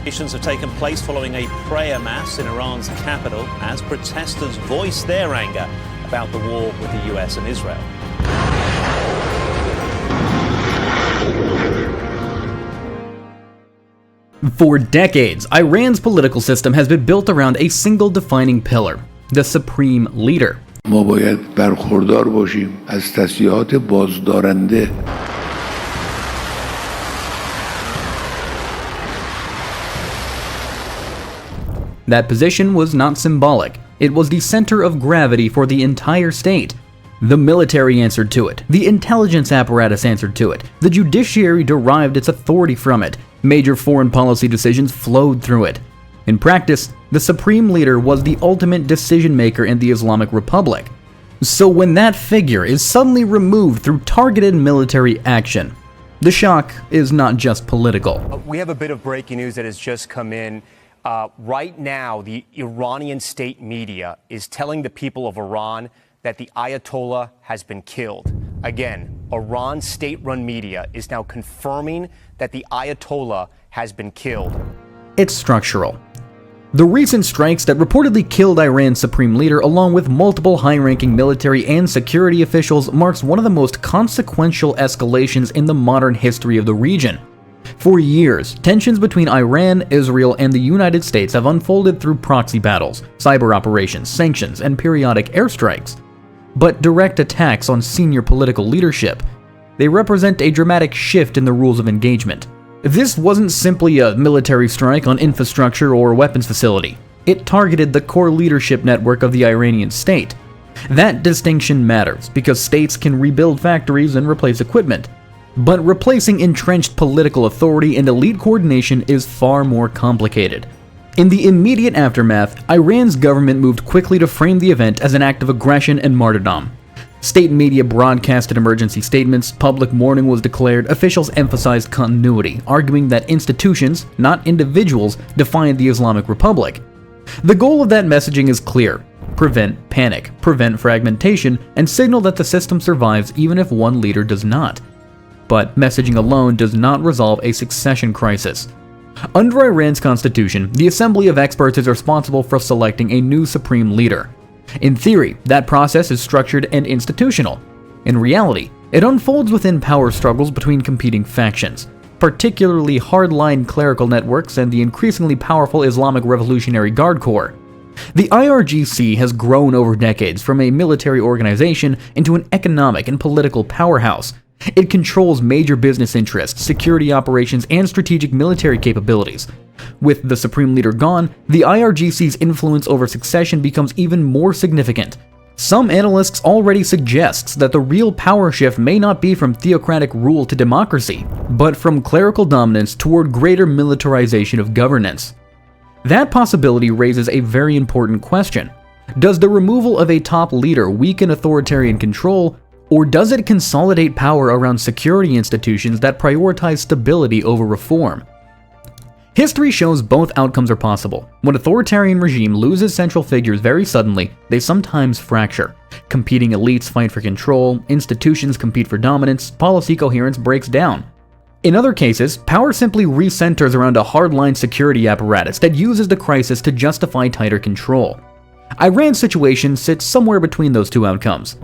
Demonstrations have taken place following a prayer mass in Iran's capital as protesters voice their anger about the war with the US and Israel. For decades, Iran's political system has been built around a single defining pillar, the supreme leader. ما باید برخوردار باشیم از تصریحات بازدارنده. That position was not symbolic. It was the center of gravity for the entire state. The military answered to it. The intelligence apparatus answered to it. The judiciary derived its authority from it. Major foreign policy decisions flowed through it. In practice, the supreme leader was the ultimate decision maker in the Islamic Republic. So when that figure is suddenly removed through targeted military action, the shock is not just political. We have a bit of breaking news that has just come in. Right now, the Iranian state media is telling the people of Iran that the Ayatollah has been killed. Again, Iran's state-run media is now confirming that the Ayatollah has been killed. It's structural. The recent strikes that reportedly killed Iran's supreme leader, along with multiple high-ranking military and security officials, marks one of the most consequential escalations in the modern history of the region. For years, tensions between Iran, Israel, and the United States have unfolded through proxy battles, cyber operations, sanctions, and periodic airstrikes. But direct attacks on senior political leadership, they represent a dramatic shift in the rules of engagement. This wasn't simply a military strike on infrastructure or weapons facility. It targeted the core leadership network of the Iranian state. That distinction matters because states can rebuild factories and replace equipment. But replacing entrenched political authority and elite coordination is far more complicated. In the immediate aftermath, Iran's government moved quickly to frame the event as an act of aggression and martyrdom. State media broadcasted emergency statements, public mourning was declared, officials emphasized continuity, arguing that institutions, not individuals, defined the Islamic Republic. The goal of that messaging is clear: prevent panic, prevent fragmentation, and signal that the system survives even if one leader does not. But messaging alone does not resolve a succession crisis. Under Iran's constitution, the Assembly of Experts is responsible for selecting a new supreme leader. In theory, that process is structured and institutional. In reality, it unfolds within power struggles between competing factions, particularly hardline clerical networks and the increasingly powerful Islamic Revolutionary Guard Corps. The IRGC has grown over decades from a military organization into an economic and political powerhouse. It controls major business interests, security operations, and strategic military capabilities. With the supreme leader gone, the IRGC's influence over succession becomes even more significant. Some analysts already suggest that the real power shift may not be from theocratic rule to democracy, but from clerical dominance toward greater militarization of governance. That possibility raises a very important question. Does the removal of a top leader weaken authoritarian control, or does it consolidate power around security institutions that prioritize stability over reform? History shows both outcomes are possible. When an authoritarian regime loses central figures very suddenly, they sometimes fracture. Competing elites fight for control, institutions compete for dominance, policy coherence breaks down. In other cases, power simply recenters around a hardline security apparatus that uses the crisis to justify tighter control. Iran's situation sits somewhere between those two outcomes.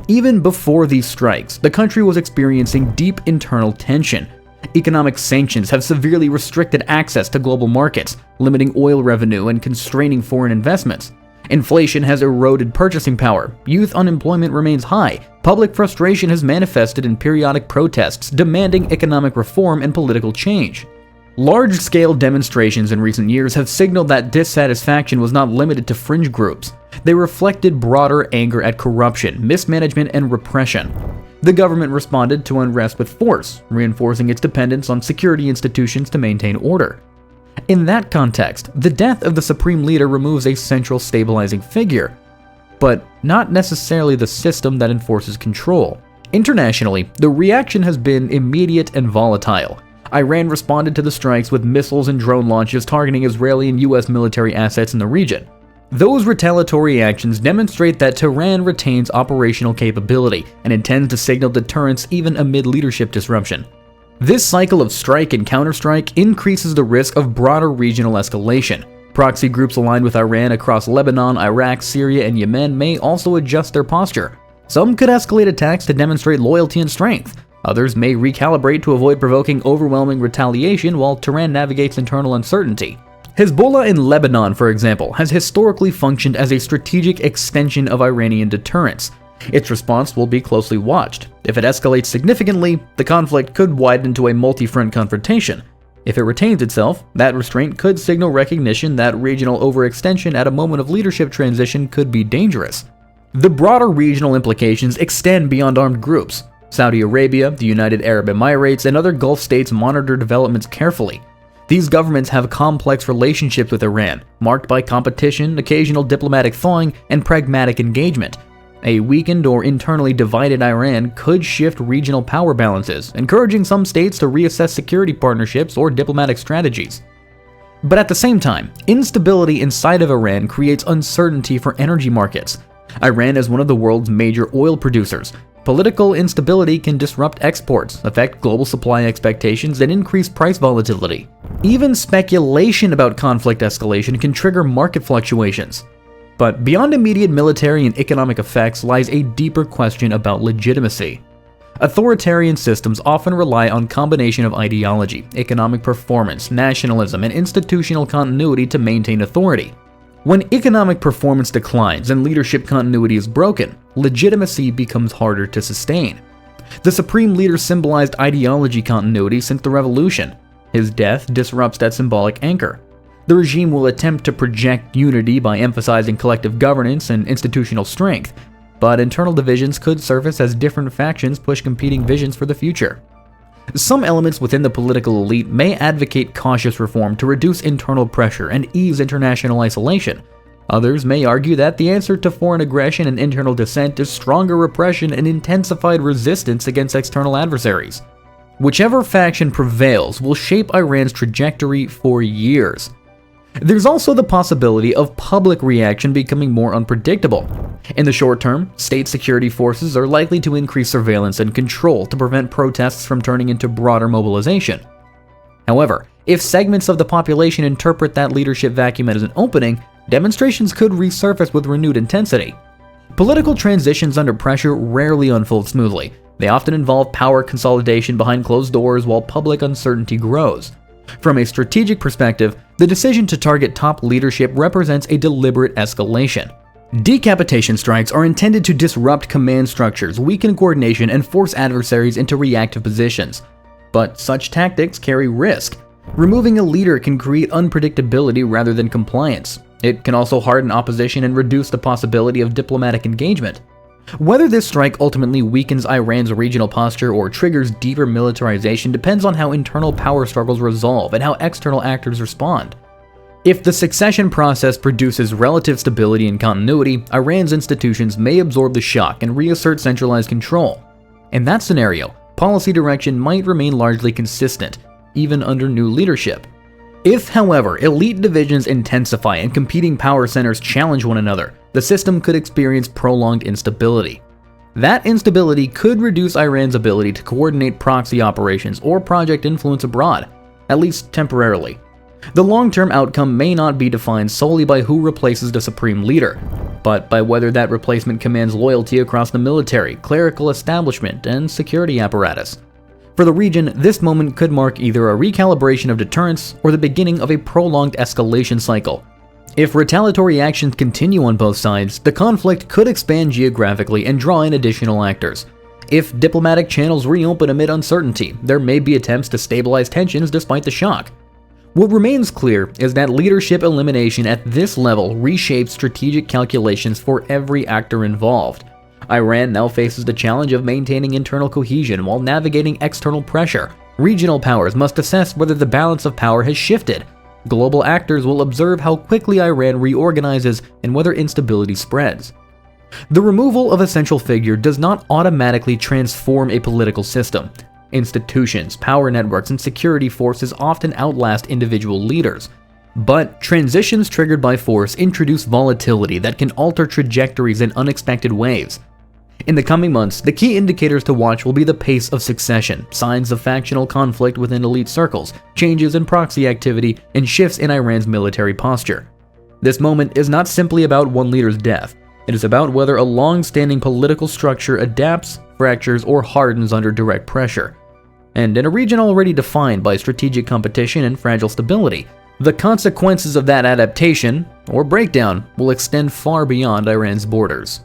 Even before these strikes, the country was experiencing deep internal tension. Economic sanctions have severely restricted access to global markets, limiting oil revenue and constraining foreign investments. Inflation has eroded purchasing power, youth unemployment remains high, public frustration has manifested in periodic protests demanding economic reform and political change. Large-scale demonstrations in recent years have signaled that dissatisfaction was not limited to fringe groups. They reflected broader anger at corruption, mismanagement, and repression. The government responded to unrest with force, reinforcing its dependence on security institutions to maintain order. In that context, the death of the supreme leader removes a central stabilizing figure, but not necessarily the system that enforces control. Internationally, the reaction has been immediate and volatile. Iran responded to the strikes with missiles and drone launches targeting Israeli and US military assets in the region. Those retaliatory actions demonstrate that Tehran retains operational capability and intends to signal deterrence even amid leadership disruption. This cycle of strike and counterstrike increases the risk of broader regional escalation. Proxy groups aligned with Iran across Lebanon, Iraq, Syria, and Yemen may also adjust their posture. Some could escalate attacks to demonstrate loyalty and strength. Others may recalibrate to avoid provoking overwhelming retaliation while Tehran navigates internal uncertainty. Hezbollah in Lebanon, for example, has historically functioned as a strategic extension of Iranian deterrence. Its response will be closely watched. If it escalates significantly, the conflict could widen into a multi-front confrontation. If it retains itself, that restraint could signal recognition that regional overextension at a moment of leadership transition could be dangerous. The broader regional implications extend beyond armed groups. Saudi Arabia, the United Arab Emirates, and other Gulf states monitor developments carefully. These governments have complex relationships with Iran, marked by competition, occasional diplomatic thawing, and pragmatic engagement. A weakened or internally divided Iran could shift regional power balances, encouraging some states to reassess security partnerships or diplomatic strategies. But at the same time, instability inside of Iran creates uncertainty for energy markets. Iran is one of the world's major oil producers. Political instability can disrupt exports, affect global supply expectations, and increase price volatility. Even speculation about conflict escalation can trigger market fluctuations. But beyond immediate military and economic effects lies a deeper question about legitimacy. Authoritarian systems often rely on a combination of ideology, economic performance, nationalism, and institutional continuity to maintain authority. When economic performance declines and leadership continuity is broken, legitimacy becomes harder to sustain. The supreme leader symbolized ideology continuity since the revolution. His death disrupts that symbolic anchor. The regime will attempt to project unity by emphasizing collective governance and institutional strength, but internal divisions could surface as different factions push competing visions for the future. Some elements within the political elite may advocate cautious reform to reduce internal pressure and ease international isolation. Others may argue that the answer to foreign aggression and internal dissent is stronger repression and intensified resistance against external adversaries. Whichever faction prevails will shape Iran's trajectory for years. There's also the possibility of public reaction becoming more unpredictable. In the short term, state security forces are likely to increase surveillance and control to prevent protests from turning into broader mobilization. However, if segments of the population interpret that leadership vacuum as an opening, demonstrations could resurface with renewed intensity. Political transitions under pressure rarely unfold smoothly. They often involve power consolidation behind closed doors while public uncertainty grows. From a strategic perspective, the decision to target top leadership represents a deliberate escalation. Decapitation strikes are intended to disrupt command structures, weaken coordination, and force adversaries into reactive positions. But such tactics carry risk. Removing a leader can create unpredictability rather than compliance. It can also harden opposition and reduce the possibility of diplomatic engagement. Whether this strike ultimately weakens Iran's regional posture or triggers deeper militarization depends on how internal power struggles resolve and how external actors respond. If the succession process produces relative stability and continuity, Iran's institutions may absorb the shock and reassert centralized control. In that scenario, policy direction might remain largely consistent, even under new leadership. If, however, elite divisions intensify and competing power centers challenge one another, the system could experience prolonged instability. That instability could reduce Iran's ability to coordinate proxy operations or project influence abroad, at least temporarily. The long-term outcome may not be defined solely by who replaces the supreme leader, but by whether that replacement commands loyalty across the military, clerical establishment, and security apparatus. For the region, this moment could mark either a recalibration of deterrence or the beginning of a prolonged escalation cycle. If retaliatory actions continue on both sides, the conflict could expand geographically and draw in additional actors. If diplomatic channels reopen amid uncertainty, there may be attempts to stabilize tensions despite the shock. What remains clear is that leadership elimination at this level reshapes strategic calculations for every actor involved. Iran now faces the challenge of maintaining internal cohesion while navigating external pressure. Regional powers must assess whether the balance of power has shifted. Global actors will observe how quickly Iran reorganizes and whether instability spreads. The removal of a central figure does not automatically transform a political system. Institutions, power networks, and security forces often outlast individual leaders. But transitions triggered by force introduce volatility that can alter trajectories in unexpected ways. In the coming months, the key indicators to watch will be the pace of succession, signs of factional conflict within elite circles, changes in proxy activity, and shifts in Iran's military posture. This moment is not simply about one leader's death. It is about whether a long-standing political structure adapts, fractures, or hardens under direct pressure. And in a region already defined by strategic competition and fragile stability, the consequences of that adaptation, or breakdown, will extend far beyond Iran's borders.